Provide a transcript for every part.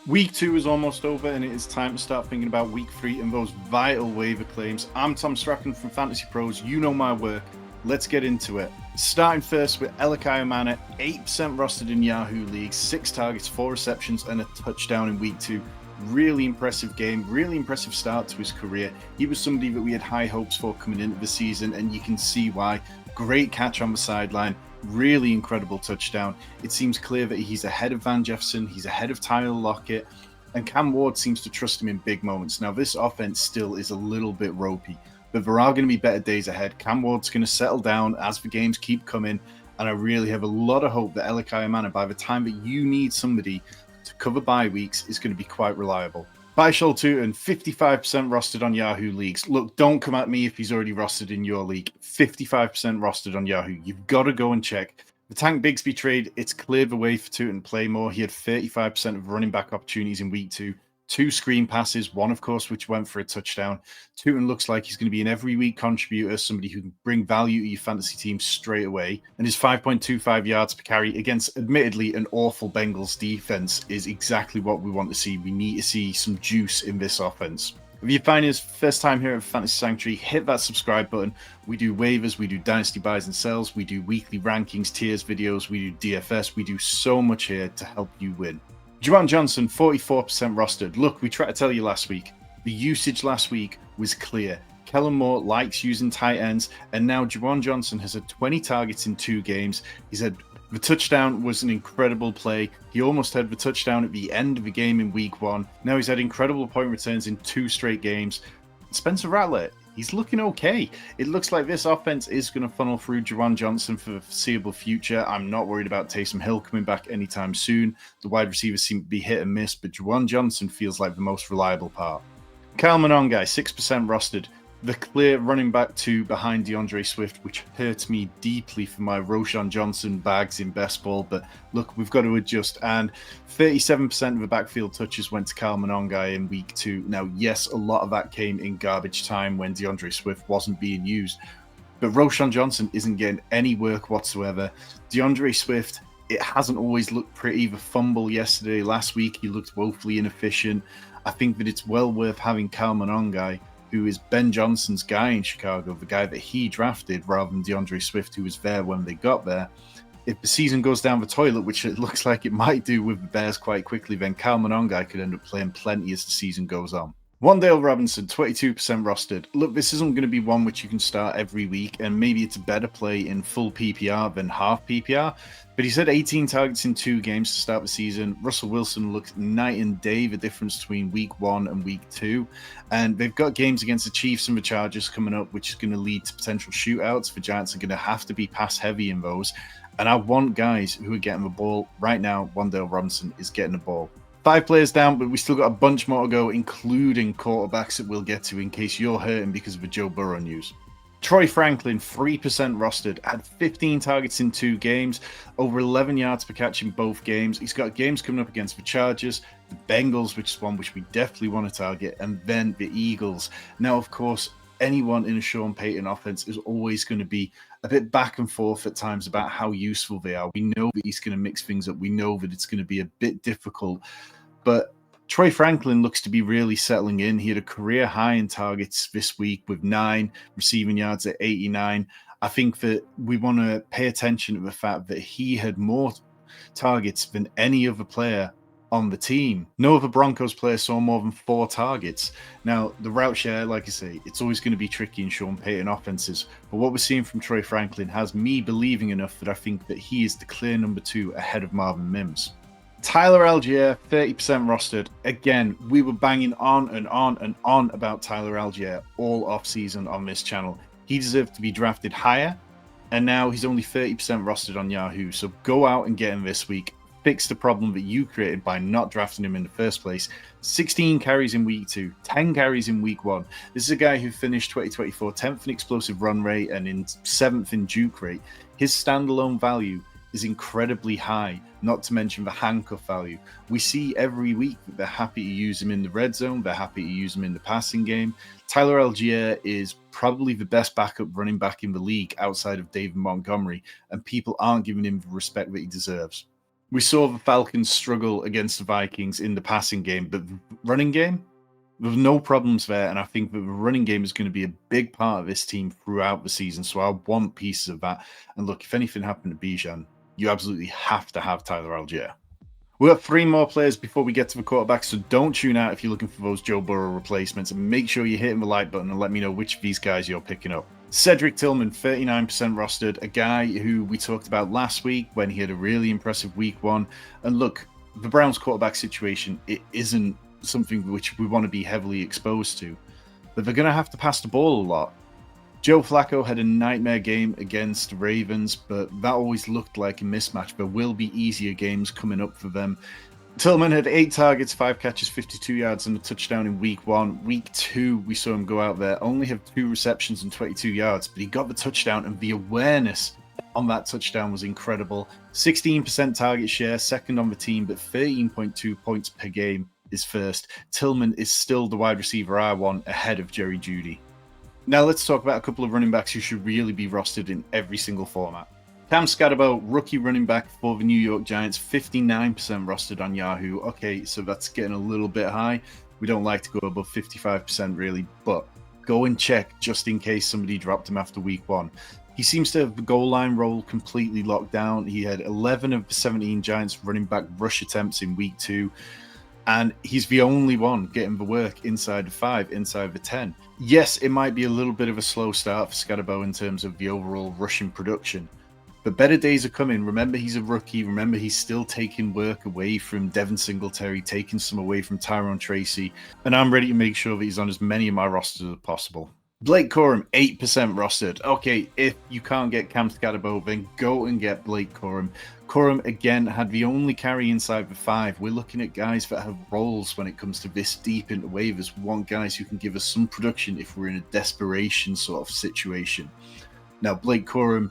Week 2 is almost over, and it is time to start thinking about week 3 and those vital waiver claims. I'm Tom Strachan from Fantasy Pros. You know my work. Let's get into it. Starting first with Elic Ayomanor, 8% rostered in Yahoo leagues, 6 targets, 4 receptions, and a touchdown in week 2. Really impressive game, really impressive start to his career. He was somebody that we had high hopes for coming into the season, and you can see why. Great catch on the sideline. Really incredible touchdown. It seems clear that he's ahead of Van Jefferson, he's ahead of Tyler Lockett, and Cam Ward seems to trust him in big moments. Now, this offense still is a little bit ropey, but there are going to be better days ahead. Cam Ward's going to settle down as the games keep coming, and I really have a lot of hope that Elic Ayomanor, by the time that you need somebody to cover bye weeks, is going to be quite reliable. Bhayshul Tuten, 55% rostered on Yahoo leagues. Look, don't come at me if he's already rostered in your league. 55% rostered on Yahoo. You've got to go and check. The Tank Bigsby trade, it's cleared the way for Tuten to play more. He had 35% of running back opportunities in week 2. 2 screen passes, one, of course, which went for a touchdown. Tuten looks like he's going to be an every week contributor, somebody who can bring value to your fantasy team straight away. And his 5.25 yards per carry against, admittedly, an awful Bengals defense is exactly what we want to see. We need to see some juice in this offense. If you find this first time here at Fantasy Sanctuary, hit that subscribe button. We do waivers, we do dynasty buys and sells, we do weekly rankings, tiers videos, we do DFS. We do so much here to help you win. Juwan Johnson, 44% rostered. Look, we tried to tell you last week. The usage last week was clear. Kellen Moore likes using tight ends, and now Juwan Johnson has had 20 targets in 2 games. He's had the touchdown was an incredible play. He almost had the touchdown at the end of the game in week 1. Now he's had incredible point returns in 2 straight games. Spencer Rattler, he's looking okay. It looks like this offense is going to funnel through Juwan Johnson for the foreseeable future. I'm not worried about Taysom Hill coming back anytime soon. The wide receivers seem to be hit and miss, but Juwan Johnson feels like the most reliable part. Kyle Monangi, 6% rostered. The clear running back 2 behind DeAndre Swift, which hurts me deeply for my Roschon Johnson bags in best ball. But look, we've got to adjust. And 37% of the backfield touches went to Kyle Monangi in week 2. Now, yes, a lot of that came in garbage time when DeAndre Swift wasn't being used. But Roschon Johnson isn't getting any work whatsoever. DeAndre Swift, it hasn't always looked pretty. The fumble yesterday, last week, he looked woefully inefficient. I think that it's well worth having Kyle Monangi, who is Ben Johnson's guy in Chicago, the guy that he drafted, rather than DeAndre Swift, who was there when they got there. If the season goes down the toilet, which it looks like it might do with the Bears quite quickly, then Kyle Monangi could end up playing plenty as the season goes on. Wan'Dale Robinson, 22% rostered. Look, this isn't going to be one which you can start every week, and maybe it's a better play in full PPR than half PPR, but he's had 18 targets in 2 games to start the season. Russell Wilson looked night and day the difference between week 1 and week 2, and they've got games against the Chiefs and the Chargers coming up, which is going to lead to potential shootouts. The Giants are going to have to be pass heavy in those, and I want guys who are getting the ball. Right now, Wan'Dale Robinson is getting the ball. 5 players down, but we still got a bunch more to go, including quarterbacks that we'll get to in case you're hurting because of the Joe Burrow news. Troy Franklin, 3% rostered, had 15 targets in 2 games, over 11 yards per catch in both games. He's got games coming up against the Chargers, the Bengals, which is one which we definitely want to target, and then the Eagles. Now, of course, anyone in a Sean Payton offense is always going to be a bit back and forth at times about how useful they are. We know that he's going to mix things up. We know that it's going to be a bit difficult, but Troy Franklin looks to be really settling in. He had a career high in targets this week with 9 receiving yards at 89. I think that we want to pay attention to the fact that he had more targets than any other player on the team. No other Broncos player saw more than 4 targets. Now, the route share, like I say, it's always going to be tricky in Sean Payton offenses, but what we're seeing from Troy Franklin has me believing enough that I think that he is the clear number 2 ahead of Marvin Mims. Tyler Allgeier, 30% rostered. Again, we were banging on and on and on about Tyler Allgeier all off-season on this channel. He deserved to be drafted higher, and now he's only 30% rostered on Yahoo. So go out and get him this week. Fix the problem that you created by not drafting him in the first place. 16 carries in week 2, 10 carries in week 1. This is a guy who finished 2024 10th in explosive run rate and in 7th in juke rate. His standalone value is incredibly high, not to mention the handcuff value. We see every week that they're happy to use him in the red zone, they're happy to use him in the passing game. Tyler Allgeier is probably the best backup running back in the league outside of David Montgomery, and people aren't giving him the respect that he deserves. We saw the Falcons struggle against the Vikings in the passing game, but the running game, there's no problems there. And I think that the running game is going to be a big part of this team throughout the season. So I want pieces of that. And look, if anything happened to Bijan, you absolutely have to have Tyler Allgeier. We've got 3 more players before we get to the quarterback, so don't tune out if you're looking for those Joe Burrow replacements, and make sure you're hitting the like button and let me know which of these guys you're picking up. Cedric Tillman, 39% rostered, a guy who we talked about last week when he had a really impressive week 1. And look, the Browns quarterback situation, it isn't something which we want to be heavily exposed to, but they're going to have to pass the ball a lot. Joe Flacco had a nightmare game against the Ravens, but that always looked like a mismatch. There will be easier games coming up for them. Tillman had 8 targets, 5 catches, 52 yards, and a touchdown in week 1. Week 2, we saw him go out there, only have 2 receptions and 22 yards, but he got the touchdown, and the awareness on that touchdown was incredible. 16% target share, second on the team, but 13.2 points per game is first. Tillman is still the wide receiver I want, ahead of Jerry Jeudy. Now let's talk about a couple of running backs who should really be rostered in every single format. Cam Skattebo, rookie running back for the New York Giants, 59% rostered on Yahoo. Okay, so that's getting a little bit high. We don't like to go above 55% really, but go and check just in case somebody dropped him after week 1. He seems to have the goal line role completely locked down. He had 11 of the 17 Giants running back rush attempts in week 2. And he's the only one getting the work inside the 5, inside the 10. Yes, it might be a little bit of a slow start for Skattebo in terms of the overall rushing production, but better days are coming. Remember, he's a rookie. Remember, he's still taking work away from Devin Singletary, taking some away from Tyrone Tracy, and I'm ready to make sure that he's on as many of my rosters as possible. Blake Corum, 8% rostered. Okay, if you can't get Cam Skattebo, then go and get Blake Corum. Corum, again, had the only carry inside the 5. We're looking at guys that have roles when it comes to this deep into waivers. We want guys who can give us some production if we're in a desperation sort of situation. Now, Blake Corum,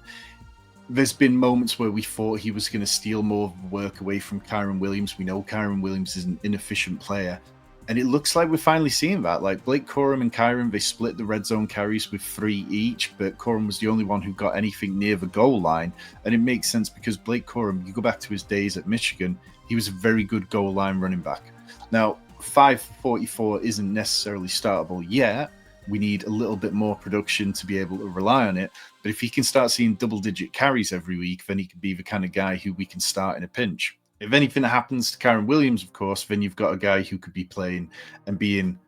there's been moments where we thought he was going to steal more of the work away from Kyren Williams. We know Kyren Williams is an inefficient player. And it looks like we're finally seeing that. Like Blake Corum and Kyren, they split the red zone carries with 3 each, but Corum was the only one who got anything near the goal line. And it makes sense because Blake Corum, you go back to his days at Michigan, he was a very good goal line running back. Now, 544 isn't necessarily startable yet. We need a little bit more production to be able to rely on it. But if he can start seeing double-digit carries every week, then he could be the kind of guy who we can start in a pinch. If anything happens to Kyren Williams, of course, then you've got a guy who could be playing and being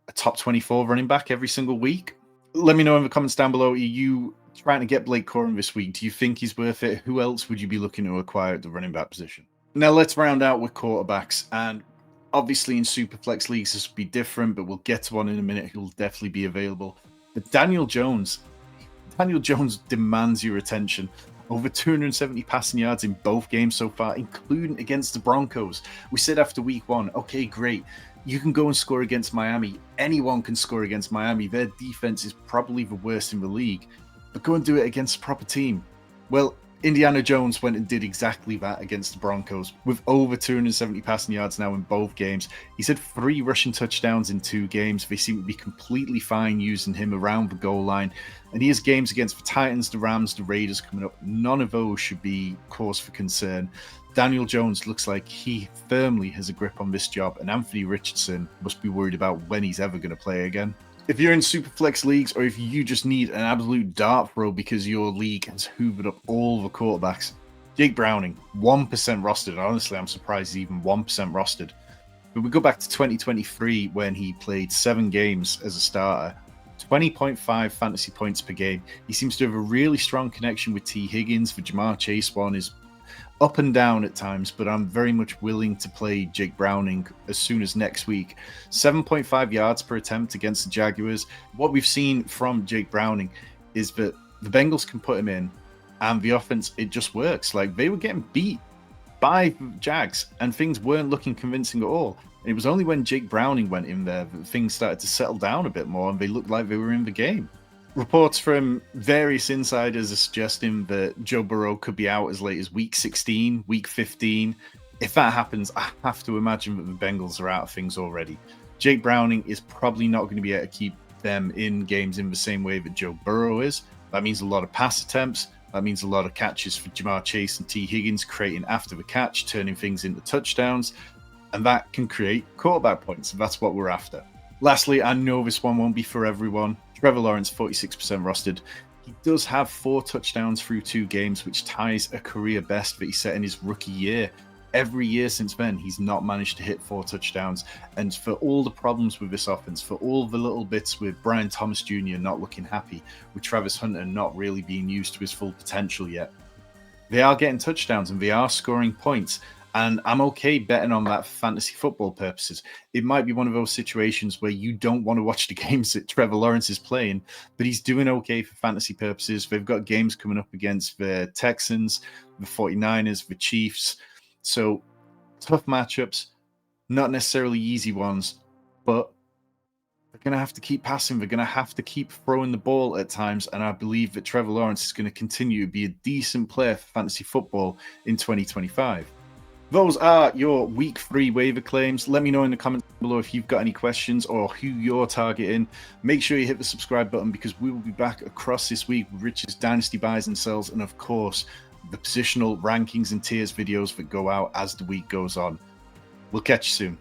a top 24 running back every single week. Let me know in the comments down below. Are you trying to get Blake Corum this week? Do you think he's worth it? Who else would you be looking to acquire at the running back position? Now let's round out with quarterbacks. And obviously in Superflex leagues, this will be different, but we'll get to one in a minute. He'll definitely be available. But Daniel Jones demands your attention. Over 270 passing yards in both games so far, including against the Broncos. We said after week 1, okay, great. You can go and score against Miami. Anyone can score against Miami. Their defense is probably the worst in the league. But go and do it against a proper team. Well, Indiana Jones went and did exactly that against the Broncos with over 270 passing yards now in both games. He's had 3 rushing touchdowns in 2 games. They seem to be completely fine using him around the goal line. And he has games against the Titans, the Rams, the Raiders coming up. None of those should be cause for concern. Daniel Jones looks like he firmly has a grip on this job, and Anthony Richardson must be worried about when he's ever going to play again. If you're in Superflex leagues, or if you just need an absolute dart throw because your league has hoovered up all the quarterbacks, Jake Browning, 1% rostered. Honestly, I'm surprised he's even 1% rostered. But we go back to 2023 when he played 7 games as a starter, 20.5 fantasy points per game. He seems to have a really strong connection with T. Higgins. The Jamar Chase one is up and down at times, but I'm very much willing to play Jake Browning as soon as next week. 7.5 yards per attempt against the Jaguars. What we've seen from Jake Browning is that the Bengals can put him in, and the offense, it just works. Like, they were getting beat by Jags, and things weren't looking convincing at all. And it was only when Jake Browning went in there that things started to settle down a bit more, and they looked like they were in the game. Reports from various insiders are suggesting that Joe Burrow could be out as late as week 16, week 15. If that happens, I have to imagine that the Bengals are out of things already. Jake Browning is probably not going to be able to keep them in games in the same way that Joe Burrow is. That means a lot of pass attempts, That means a lot of catches for Jamar Chase and T. Higgins, creating after the catch, turning things into touchdowns, and that can create quarterback points, and that's what we're after. Lastly, I know this one won't be for everyone. Trevor Lawrence, 46% rostered. He does have 4 touchdowns through 2 games, which ties a career best that he set in his rookie year. Every year since then, he's not managed to hit 4 touchdowns. And for all the problems with this offense, for all the little bits with Brian Thomas Jr. not looking happy, with Travis Hunter not really being used to his full potential yet, they are getting touchdowns and they are scoring points. And I'm okay betting on that for fantasy football purposes. It might be one of those situations where you don't want to watch the games that Trevor Lawrence is playing, but he's doing okay for fantasy purposes. They've got games coming up against the Texans, the 49ers, the Chiefs. So tough matchups, not necessarily easy ones, but they're going to have to keep passing. They're going to have to keep throwing the ball at times. And I believe that Trevor Lawrence is going to continue to be a decent player for fantasy football in 2025. Those are your week 3 waiver claims. Let me know in the comments below if you've got any questions or who you're targeting. Make sure you hit the subscribe button because we will be back across this week with Rich's Dynasty buys and sells, and of course, the positional rankings and tiers videos that go out as the week goes on. We'll catch you soon.